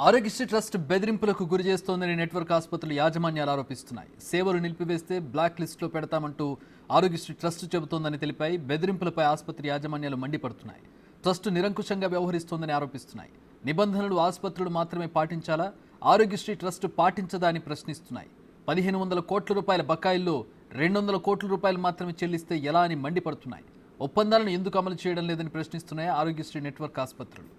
Aarogyasri trust బెదిరింపులకు గురి చేస్తోందని నెట్వర్క్ ఆసుపత్రుల యాజమాన్యాలు ఆరోపిస్తున్నాయి. సేవలు నిలిపివేస్తే బ్లాక్ లిస్టులో పెడతామంటూ ఆరోగ్యశ్రీ ట్రస్ట్ చెబుతోందని తెలిపాయి. బెదిరింపులపై ఆసుపత్రి యాజమాన్యాలు మండిపడుతున్నాయి. ట్రస్ట్ నిరంకుశంగా వ్యవహరిస్తోందని ఆరోపిస్తున్నాయి. నిబంధనలు ఆసుపత్రులు మాత్రమే పాటించాలా, ఆరోగ్యశ్రీ ట్రస్ట్ పాటించదా అని ప్రశ్నిస్తున్నాయి. 1500 కోట్ల రూపాయల బకాయిల్లో 200 కోట్ల రూపాయలు మాత్రమే చెల్లిస్తే ఎలా అని మండిపడుతున్నాయి. ఒప్పందాలను ఎందుకు అమలు చేయడం లేదని ప్రశ్నిస్తున్నాయి ఆరోగ్యశ్రీ నెట్వర్క్ ఆసుపత్రులు.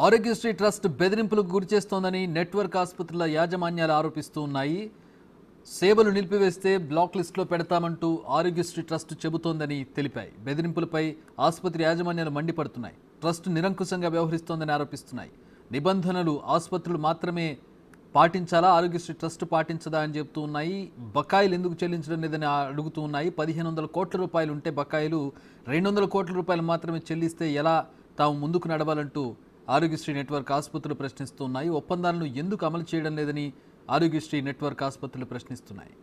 ఆరోగ్యశ్రీ ట్రస్ట్ బెదిరింపులకు గురిచేస్తోందని నెట్వర్క్ ఆసుపత్రుల యాజమాన్యాలు ఆరోపిస్తూ ఉన్నాయి. సేవలు నిలిపివేస్తే బ్లాక్ లిస్టులో పెడతామంటూ ఆరోగ్యశ్రీ ట్రస్ట్ చెబుతోందని తెలిపాయి. బెదిరింపులపై ఆసుపత్రి యాజమాన్యాలు మండిపడుతున్నాయి. ట్రస్ట్ నిరంకుశంగా వ్యవహరిస్తోందని ఆరోపిస్తున్నాయి. నిబంధనలు ఆసుపత్రులు మాత్రమే పాటించాలా, ఆరోగ్యశ్రీ ట్రస్ట్ పాటించదా అని చెబుతూ ఉన్నాయి. బకాయిలు ఎందుకు చెల్లించడం లేదని అడుగుతూ ఉన్నాయి. 1500 కోట్ల రూపాయలు ఉంటే బకాయిలు 200 కోట్ల రూపాయలు మాత్రమే చెల్లిస్తే ఎలా తాము ముందుకు నడవాలంటూ ఆరోగ్యశ్రీ నెట్వర్క్ ఆసుపత్రులు ప్రశ్నిస్తున్నాయి. ఒప్పందాలను ఎందుకు అమలు చేయడం లేదని ఆరోగ్యశ్రీ నెట్వర్క్ ఆసుపత్రులు ప్రశ్నిస్తున్నాయి.